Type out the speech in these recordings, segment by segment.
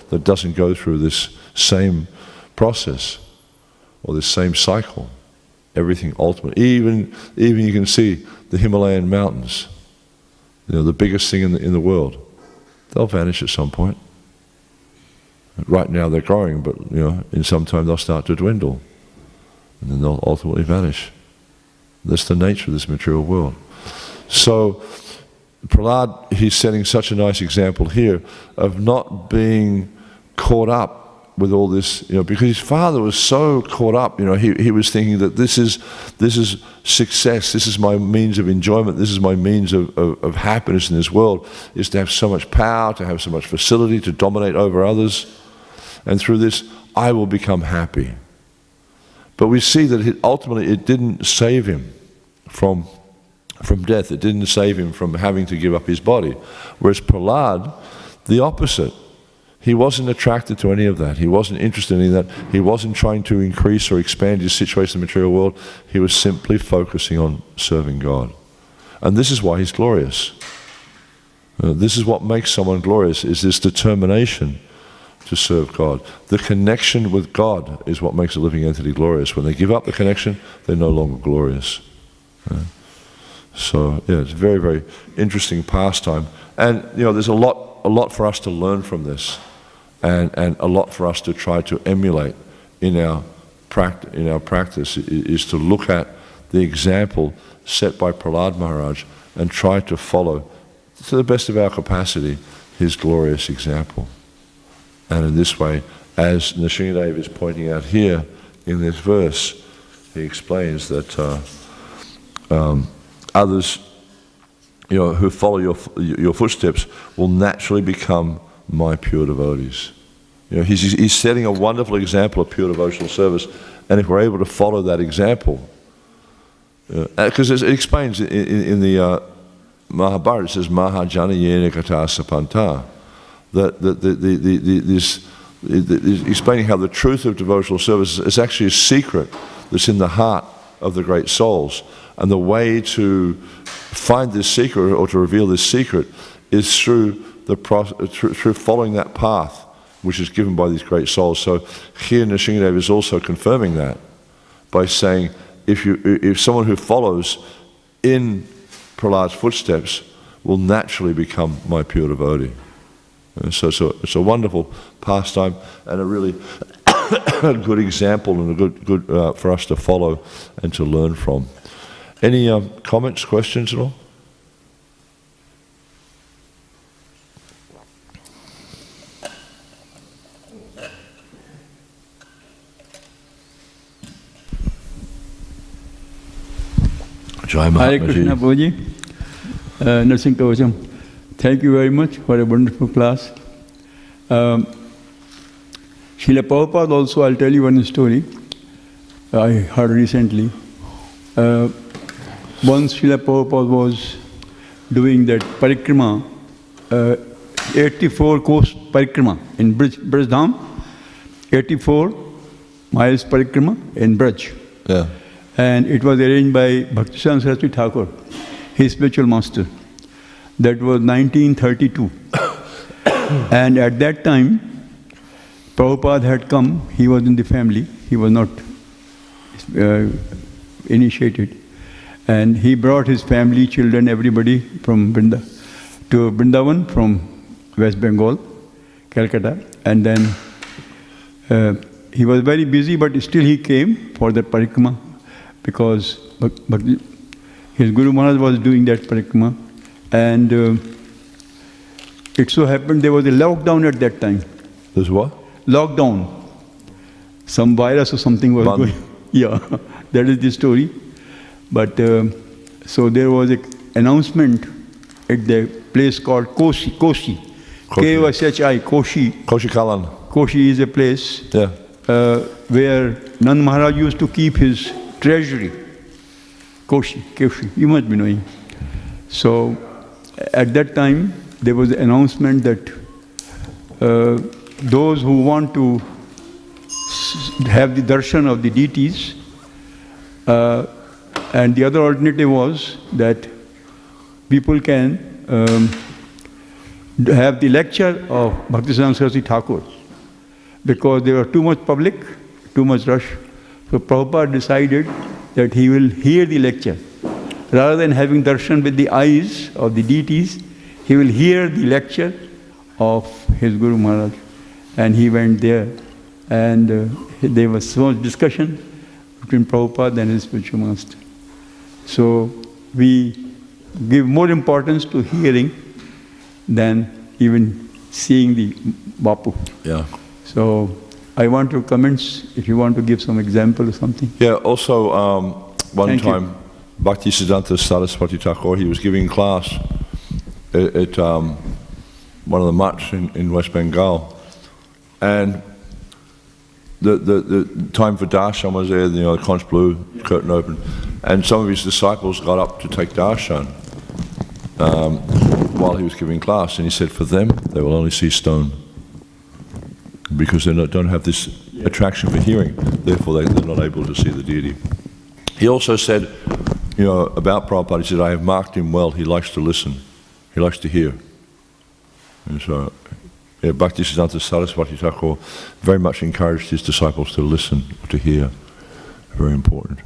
that doesn't go through this same process or this same cycle. Everything ultimately, even you can see the Himalayan mountains, the biggest thing in the world, they'll vanish at some point. Right now they're growing, but in some time they'll start to dwindle, and then they'll ultimately vanish. That's the nature of this material world. So Prahlad, he's setting such a nice example here of not being caught up with all this, because his father was so caught up. He was thinking that this is success, this is my means of enjoyment, this is my means of happiness in this world, is to have so much power, to have so much facility, to dominate over others. And through this, I will become happy. But we see that ultimately it didn't save him from death. It didn't save him from having to give up his body. Whereas Prahlad, the opposite. He wasn't attracted to any of that. He wasn't interested in any of that. He wasn't trying to increase or expand his situation in the material world. He was simply focusing on serving God. And this is why he's glorious. This is what makes someone glorious, is this determination to serve God. The connection with God is what makes a living entity glorious. When they give up the connection, they're no longer glorious. So yeah, it's a very, very interesting pastime. And there's a lot for us to learn from this, and a lot for us to try to emulate in our practice is to look at the example set by Prahlad Maharaj and try to follow, to the best of our capacity, his glorious example. And in this way, as Nrsimha is pointing out here in this verse, he explains that others who follow your footsteps will naturally become my pure devotees. He's setting a wonderful example of pure devotional service, and if we're able to follow that example, because it explains in the Mahabharata, it says Mahajana Yena Kata Sapanta, that explaining how the truth of devotional service is actually a secret that's in the heart of the great souls. And the way to find this secret, or to reveal this secret, is through following that path which is given by these great souls. So here Nrsimha is also confirming that by saying, if someone who follows in Prahlad's footsteps will naturally become my pure devotee. And so it's a wonderful pastime and a really good example, and a good for us to follow and to learn from. Any comments, questions at all? Hare Krishna, Prabhuji. Nrsimha Kavacham. Thank you very much for a wonderful class. Srila Prabhupada also, I'll tell you one story I heard recently. Once Srila Prabhupada was doing that parikrama, 84 course parikrama in Brajdham, 84 miles parikrama in Braj. Yeah. And it was arranged by Bhaktivedanta Saraswati Thakur, his spiritual master. That was 1932. And at that time, Prabhupada had come, he was in the family, he was not initiated. And he brought his family, children, everybody from to Vrindavan from West Bengal, Calcutta. And then he was very busy, but still he came for the parikrama, because his Guru Maharaj was doing that parikrama. And it so happened there was a lockdown at that time. There's what? Lockdown. Some virus or something was going. Yeah, that is the story. But so there was an announcement at the place called Koshi. K-O-S-H-I, Koshi. Koshi Kalan. Koshi is a place where Nand Maharaj used to keep his treasury. Koshi, you must be knowing. So at that time there was an announcement that those who want to have the darshan of the deities, and the other alternative was that people can have the lecture of Bhaktisiddhanta Saraswati Thakur, because there was too much public, too much rush. So Prabhupada decided that he will hear the lecture. Rather than having darshan with the eyes of the deities, he will hear the lecture of his Guru Maharaj. And he went there, and there was so much discussion between Prabhupada and his spiritual master. So we give more importance to hearing than even seeing the Bapu. Yeah. So I want your comments, if you want to give some example or something. Yeah, also one Thank time, you. Bhaktisiddhanta Saraswati Thakur, he was giving class at one of the mutts in West Bengal, and the time for darshan was there, the conch blew, curtain opened, and some of his disciples got up to take darshan while he was giving class, and he said for them, they will only see stone, because they don't have this attraction for hearing, therefore they're not able to see the deity. He also said, about Prabhupada, he said, I have marked him well, he likes to listen, he likes to hear. And so, Bhaktisiddhanta Saraswati Thakur very much encouraged his disciples to listen, to hear. Very important.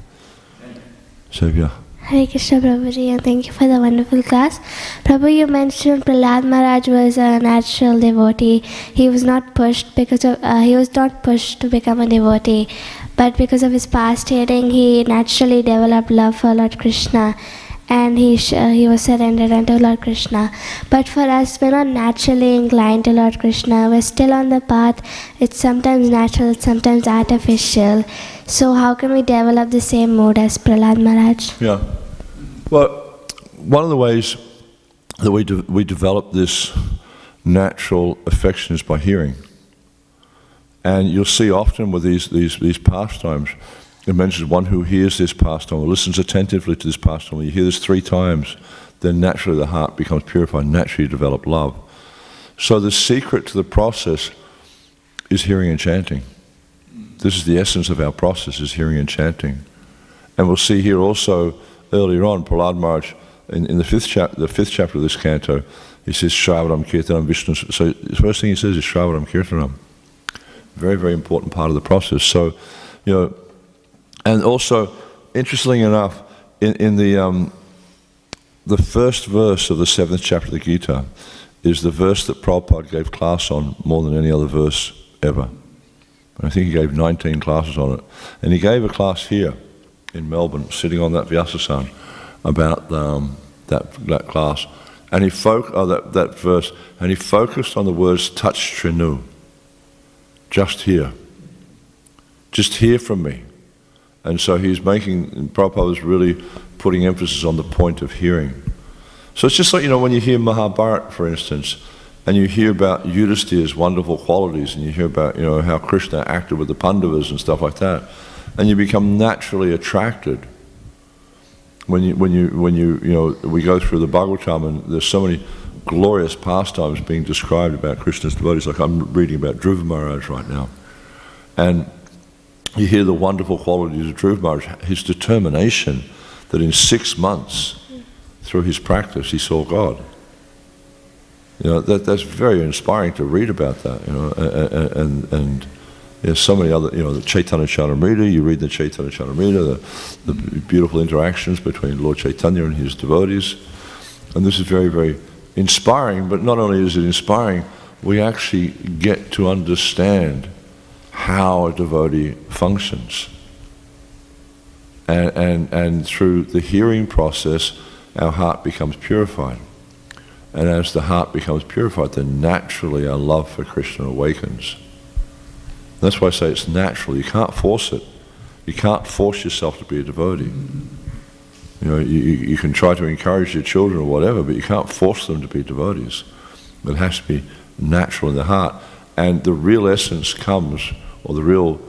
So, yeah. Hare Krishna Prabhuji, and thank you for the wonderful class. Prabhu, you mentioned Prahlad Maharaj was a natural devotee. He was not pushed to become a devotee, but because of his past hearing, he naturally developed love for Lord Krishna, and he was surrendered unto Lord Krishna. But for us, we're not naturally inclined to Lord Krishna. We're still on the path. It's sometimes natural, it's sometimes artificial. So how can we develop the same mood as Prahlad Maharaj? Yeah. Well, one of the ways that we develop this natural affection is by hearing. And you'll see often with these pastimes, it mentions one who hears this pastime or listens attentively to this pastime. When you hear this 3 times, then naturally the heart becomes purified, naturally you develop love. So the secret to the process is hearing and chanting. This is the essence of our process, is hearing and chanting. And we'll see here also, earlier on, Prahlad Maharaj, in the fifth chapter of this canto, he says, Shravadam Kirtanam Vishnu. So the first thing he says is Shravadam Kirtanam. Very, very important part of the process. So, and also, interestingly enough, in the first verse of the 7th chapter of the Gita is the verse that Prabhupada gave class on more than any other verse ever. I think he gave 19 classes on it. And he gave a class here in Melbourne, sitting on that Vyasasan, about that class. And he that verse, and he focused on the words touch trinu. Just hear. Just hear from me. And so Prabhupada was really putting emphasis on the point of hearing. So it's just like, when you hear Mahabharata, for instance, and you hear about Yudhishthira's wonderful qualities, and you hear about, how Krishna acted with the Pandavas and stuff like that, and you become naturally attracted. We go through the Bhagavatam, and there's so many glorious pastimes being described about Krishna's devotees. Like I'm reading about Dhruva Maharaj right now, and you hear the wonderful qualities of Dhruva Maharaj, his determination that in 6 months, through his practice, he saw God. That's very inspiring to read about that. And there's so many other, the Chaitanya Charitamrita. You read the Chaitanya Charitamrita, the beautiful interactions between Lord Chaitanya and his devotees, and this is very, very inspiring. But not only is it inspiring, we actually get to understand how a devotee functions. And through the hearing process, our heart becomes purified. And as the heart becomes purified, then naturally our love for Krishna awakens. That's why I say it's natural. You can't force it. You can't force yourself to be a devotee. You can try to encourage your children or whatever, but you can't force them to be devotees. It has to be natural in the heart. And the real essence comes, or the real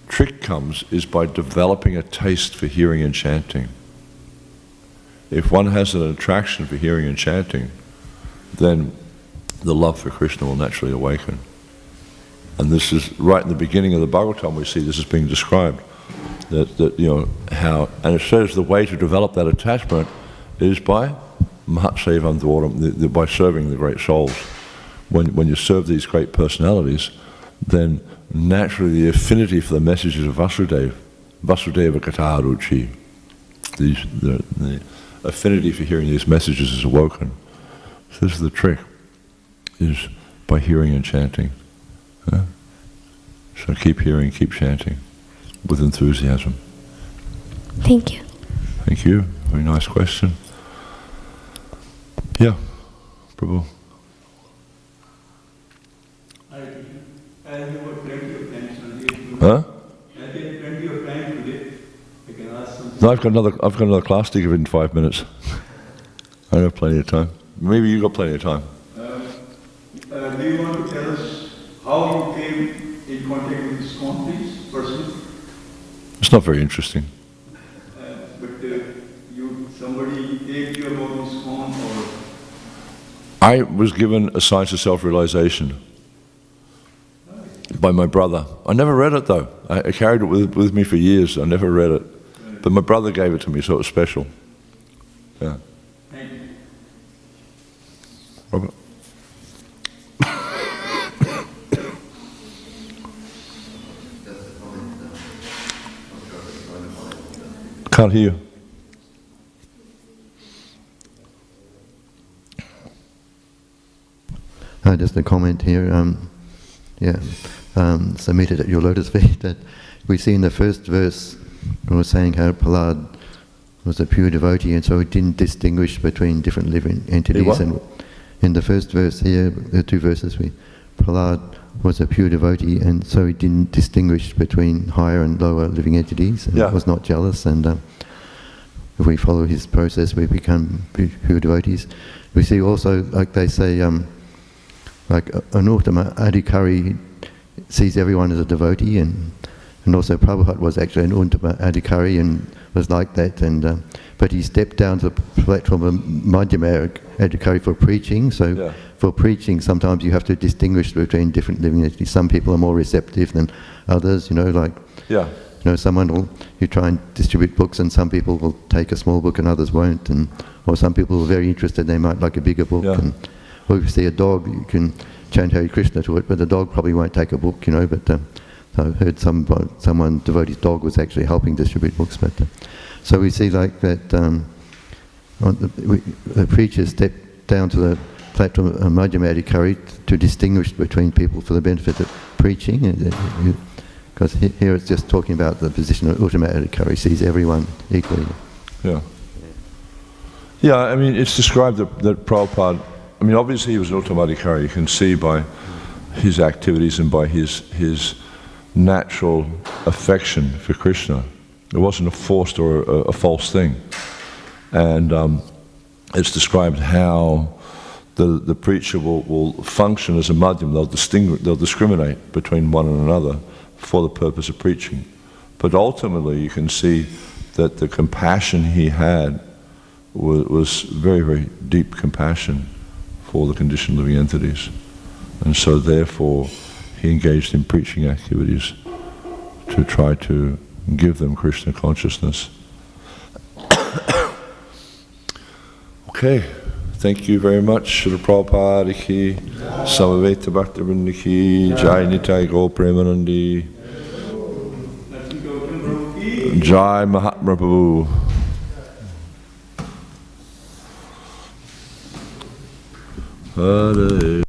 trick comes, is by developing a taste for hearing and chanting. If one has an attraction for hearing and chanting, then the love for Krishna will naturally awaken. And this is right in the beginning of the Bhagavatam, we see this is being described. How, and it says the way to develop that attachment is by Mahatsevam Dwaram, by serving the great souls. When you serve these great personalities, then naturally the affinity for the messages of Vasudeva Kataruchi, the affinity for hearing these messages is awoken. So this is the trick, is by hearing and chanting. So keep hearing, keep chanting with enthusiasm. Thank you. Thank you. Very nice question. Yeah, Prabhu. Huh? No, I've got another class to give in 5 minutes. I have plenty of time. Maybe you got plenty of time. Do you want to tell us how you came in contact with ISKCON, please, personally? It's not very interesting. Somebody gave you about ISKCON, or? I was given a Science of Self-Realization by my brother. I never read it though. I carried it with me for years. I never read it. But my brother gave it to me, so it was special. Yeah. Thank you. Robert? Can't hear you. Just a comment here. Submitted at your lotus feet that we see in the first verse, it was saying how Prahlad was a pure devotee, and so he didn't distinguish between different living entities. And in the first verse here, the two verses, Prahlad was a pure devotee, and so he didn't distinguish between higher and lower living entities, and was not jealous. And if we follow his process, we become pure devotees. We see also, like they say, like an Uttama Adhikari sees everyone as a devotee, and also Prabhupada was actually an Uttama Adhikari and was like that, and but he stepped down to the platform of Madhyama Adhikari for preaching. So for preaching, sometimes you have to distinguish between different living entities. Some people are more receptive than others, someone will, you try and distribute books, and some people will take a small book and others won't, or some people are very interested, they might like a bigger book. Or if you see a dog, you can chant Hare Krishna to it, but the dog probably won't take a book, but I heard someone devotee's dog was actually helping distribute books. But so we see like that the preachers step down to the platform of Madhyama Adhikari to distinguish between people for the benefit of preaching, because here it's just talking about the position of Uttama Adhikari, sees everyone equally. Yeah, I mean, it's described that Prabhupada, I mean, obviously he was an Uttama Adhikari. You can see by his activities and by his natural affection for Krishna. It wasn't a forced or a false thing. And it's described how the preacher will function as a madhyam. They'll discriminate between one and another for the purpose of preaching. But ultimately you can see that the compassion he had was very, very deep compassion for the conditioned living entities. And so therefore he engaged in preaching activities to try to give them Krishna consciousness. Okay, thank you very much. Srila Prabhupada ki, Samaveta Bhaktivinoda ki, Jai Nitai Gaur Premanandi, Jai Mahatma Prabhu. Hare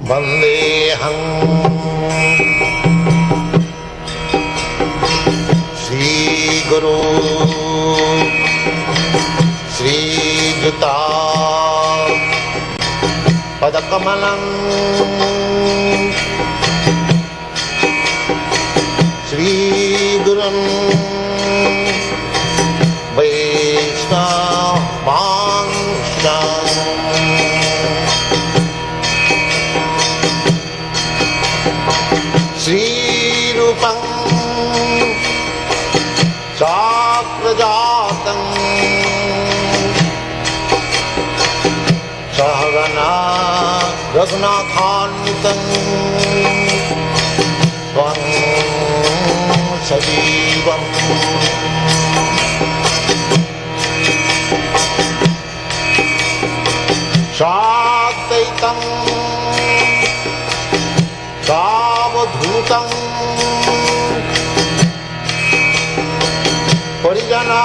Vandeham Shri Guru Shri Juta Padakamalam Shri Gurun Vaishnavanshan Shri Rupam Sakrajatam Sahagana Raghunathanvitam Svam Sajivam Shadaitam Savadhutam Parijana